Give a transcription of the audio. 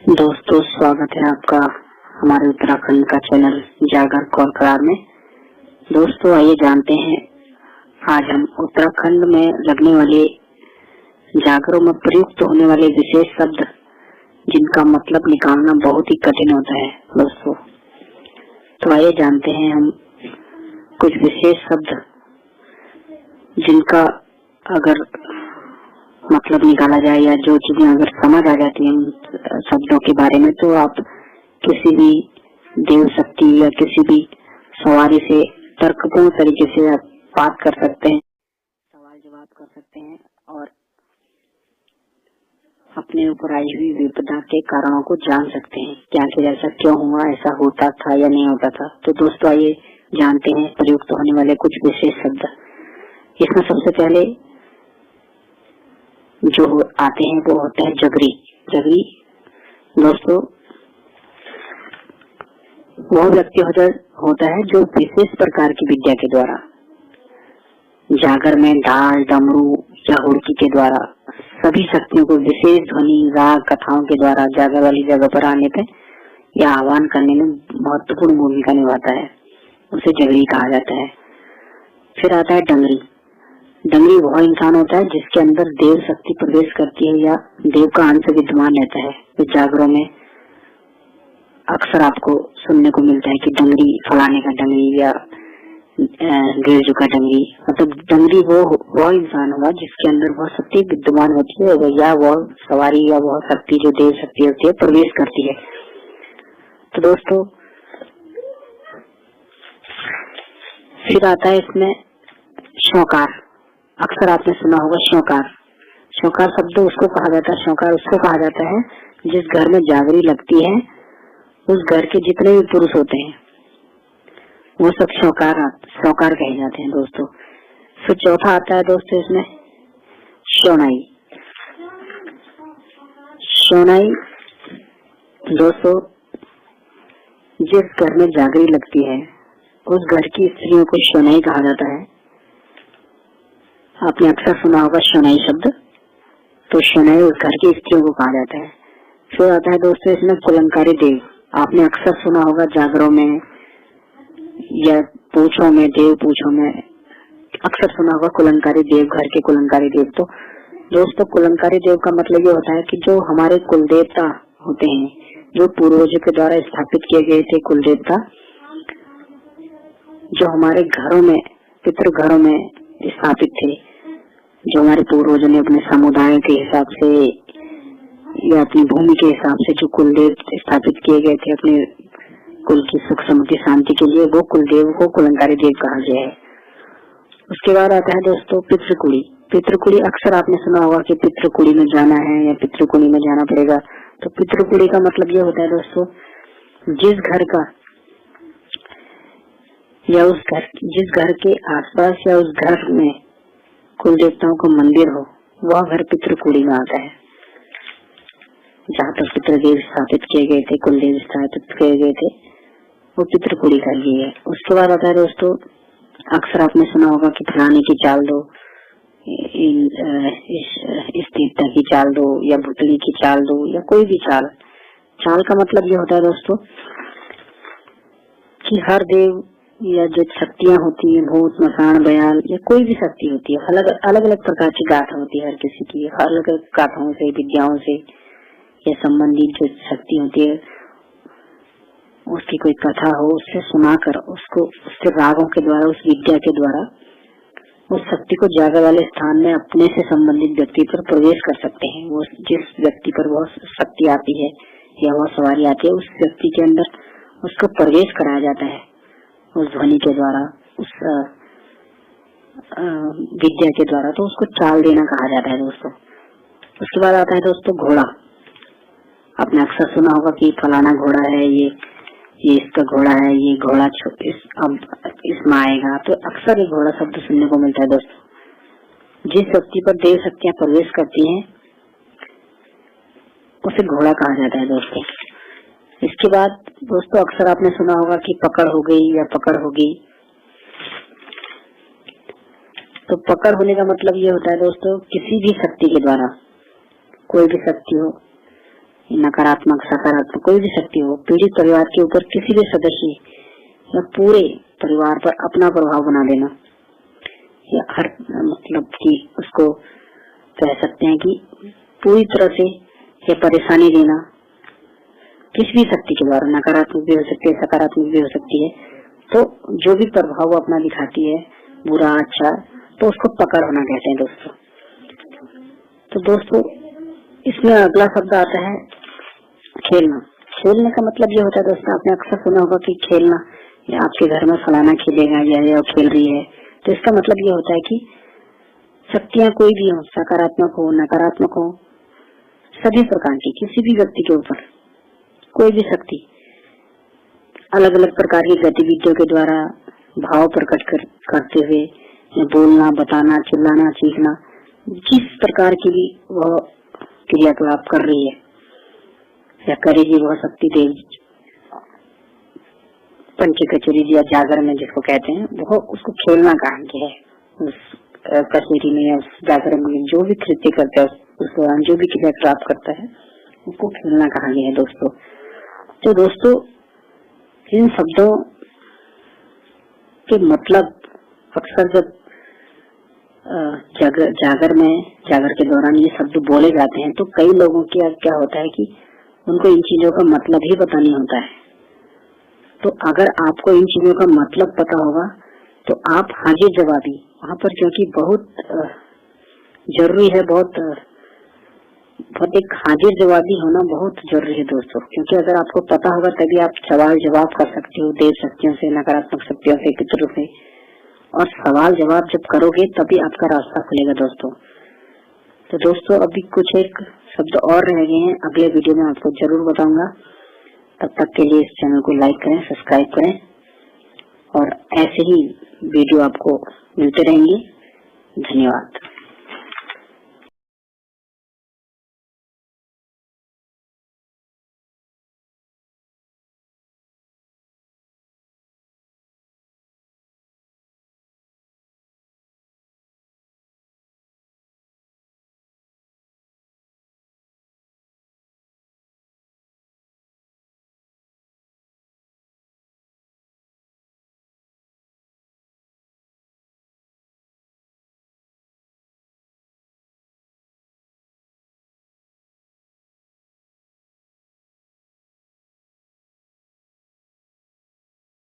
दोस्तों, स्वागत है आपका हमारे उत्तराखंड का चैनल जागर कॉल करार में। दोस्तों, आइए जानते हैं आज हम उत्तराखंड में लगने वाले जागरों में प्रयुक्त होने वाले विशेष शब्द जिनका मतलब निकालना बहुत ही कठिन होता है। दोस्तों, तो आइए जानते हैं हम कुछ विशेष शब्द जिनका अगर मतलब निकाला जाए या जो चीजें अगर समझ आ जाती हैं शब्दों के बारे में, तो आप किसी भी देव शक्ति या किसी भी सवारी से तर्कपूर्ण तरीके से आप बात कर सकते हैं, सवाल जवाब कर सकते हैं और अपने ऊपर आई हुई विपदा के कारणों को जान सकते हैं कि आखिर ऐसा क्यों हुआ, ऐसा होता था या नहीं होता था। तो दोस्तों, आइए जानते हैं प्रयुक्त होने वाले कुछ विशेष शब्द। इसमें सबसे पहले जो आते हैं वो होता है जगरी। जगरी दोस्तों वो व्यक्ति होता है जो विशेष प्रकार की विद्या के द्वारा जागर में ढाल, डमरू या हुड़की के द्वारा सभी शक्तियों को विशेष ध्वनि, राग, कथाओं के द्वारा जागर वाली जगह पर आने पे या आह्वान करने में महत्वपूर्ण भूमिका निभाता है, उसे जगरी कहा जाता है। फिर आता है डंगरी। डंगरी वह इंसान होता है जिसके अंदर देव शक्ति प्रवेश करती है या देव का अंश विद्यमान रहता है। तो जागरों में अक्सर आपको सुनने को मिलता है कि डंगरी फलाने का डंगरी या गिरजू का डंगरी। मतलब डंगरी वो इंसान होगा जिसके अंदर वह शक्ति विद्यमान होती है या वह सवारी या वह शक्ति जो देव शक्ति होती है प्रवेश करती है। तो दोस्तों, फिर आता है इसमें शौकार। अक्सर आपने सुना होगा शौकार। शौकार शब्द उसको कहा जाता है, शौकार उसको कहा जाता है जिस घर में जागरी लगती है उस घर के जितने भी पुरुष होते हैं वो सब शौकार कहे जाते हैं। दोस्तों, फिर चौथा आता है दोस्तों इसमें शौनाई। शौनाई दोस्तों जिस घर में जागरी लगती है उस घर की स्त्रियों को शौनाई कहा जाता है। आपने अक्सर सुना होगा शौनाई शब्द। तो शौनाई उस घर की स्त्रियों को कहा जाता है। फिर आता है दोस्तों इसमें कुलंकारी देव। आपने अक्सर सुना होगा जागरों में या पूछों में, देव पूछों में अक्सर सुना होगा कुलंकारी देव, घर के कुलंकारी देव। तो दोस्तों, कुलंकारी देव का मतलब ये होता है कि जो हमारे कुल देवता होते हैं, जो पूर्वजों के द्वारा स्थापित किए गए थे कुल देवता, जो हमारे घरों में, पितृ घरों में स्थापित थे, जो हमारे पूर्वजों ने अपने समुदाय के हिसाब से या अपनी भूमि के हिसाब से जो कुलदेव स्थापित किए गए थे अपने कुल की सुख समृद्धि शांति के लिए, वो कुलदेव को कुलंकारी देव कहा गया है। उसके बाद आता है दोस्तों पितृकुड़ी। पितृकुड़ी अक्सर आपने सुना होगा कि पितृकुड़ी में जाना है या पितृकुड़ी में जाना पड़ेगा। तो पितृकुड़ी का मतलब ये होता है दोस्तों, जिस घर का या जिस घर के आसपास या उस घर में कुल देवताओं का मंदिर हो, वह घर पितृकुड़ी में आता है। जहाँ पर पितृदेव स्थापित किए गए थे, कुल देव स्थापित किए गए थे, वो पितृकुड़ी का ही है। उसके बाद आता है दोस्तों, अक्सर आपने सुना होगा कि फलाने की चाल दो, इस देवता की चाल दो या भुतली की चाल दो या कोई भी चाल। चाल का मतलब ये होता है दोस्तों कि हर देव या जो शक्तियां होती है, भूत, मसान, बयाल या कोई भी शक्ति होती है, अलग अलग प्रकार की गाथा होती है हर किसी की। अलग अलग गाथाओं से, विद्याओं से या संबंधित जो शक्ति होती है, उसकी कोई कथा हो, उससे सुनाकर उसको उसके रागों के द्वारा, उस विद्या के द्वारा उस शक्ति को जागर वाले स्थान में अपने से संबंधित व्यक्ति पर प्रवेश कर सकते हैं। वो जिस व्यक्ति पर वह शक्ति आती है या वह सवारी आती है, उस व्यक्ति के अंदर उसको प्रवेश कराया जाता है उस ध्वनि के द्वारा, उस विद्या के द्वारा। तो उसको चाल देना कहा जाता है दोस्तों। उसके बाद आता है दोस्तों घोड़ा। आपने अक्सर सुना होगा कि फलाना घोड़ा है, ये इसका घोड़ा है, ये घोड़ा इसमें आएगा। तो अक्सर ये घोड़ा शब्द सुनने को मिलता है दोस्तों। जिस शक्ति पर देव शक्तियां प्रवेश करती हैं उसे घोड़ा कहा जाता है दोस्तों। इसके बाद दोस्तों अक्सर आपने सुना होगा कि पकड़ हो गई या पकड़ होगी। तो पकड़ होने का मतलब ये होता है दोस्तों, किसी भी शक्ति के द्वारा, कोई भी शक्ति हो नकारात्मक सकारात्मक कोई भी शक्ति हो, पीड़ित परिवार के ऊपर किसी भी सदस्य या पूरे परिवार पर अपना प्रभाव बना देना, या हर मतलब कि उसको कह सकते हैं कि पूरी तरह से ये परेशानी देना किसी भी शक्ति के द्वारा, नकारात्मक भी हो सकती है, सकारात्मक भी हो सकती है। तो जो भी प्रभाव अपना दिखाती है, बुरा अच्छा, तो उसको पकड़ होना कहते हैं दोस्तों। तो दोस्तों इसमें अगला शब्द आता है खेलना। खेलने का मतलब ये होता है दोस्तों, आपने अक्सर सुना होगा कि खेलना, या आपके घर में फलाना खेलेगा या खेल रही है, तो इसका मतलब ये होता है कि शक्तियां कोई भी हो, सकारात्मक हो नकारात्मक हो, सभी प्रकार की किसी भी व्यक्ति के ऊपर कोई भी शक्ति अलग अलग प्रकार की गतिविधियों के द्वारा भाव प्रकट करते हुए बोलना, बताना, चिल्लाना, चीखना, जिस प्रकार की भी वह क्रियाकलाप कर रही है या करेगी, वह शक्ति देवी पंच कचोरी या जागर में जिसको कहते हैं, वह उसको खेलना कहा गया है। उस कचेरी में या जागर में जो भी कृत्य करता है, उस दौरान जो भी क्रियाकलाप करता है, उसको खेलना कहा गया है दोस्तों। तो दोस्तों इन शब्दों के मतलब अक्सर जब जागर के दौरान ये शब्द बोले जाते हैं, तो कई लोगों की क्या होता है कि उनको इन चीजों का मतलब ही पता नहीं होता है। तो अगर आपको इन चीजों का मतलब पता होगा तो आप हाजिर जवाबी वहाँ पर, क्योंकि बहुत जरूरी है, बहुत एक हाजिर जवाबी होना बहुत जरूरी है दोस्तों। क्योंकि अगर आपको पता होगा तभी आप सवाल जवाब कर सकते हो देव शक्तियों से, नकारात्मक शक्तियों से, पितरों से, और सवाल जवाब जब करोगे तभी आपका रास्ता खुलेगा दोस्तों। तो दोस्तों अभी कुछ एक शब्द और रह गए हैं, अगले वीडियो में आपको जरूर बताऊंगा। तब तक के लिए इस चैनल को लाइक करें, सब्सक्राइब करें, और ऐसे ही वीडियो आपको मिलते रहेंगे। धन्यवाद।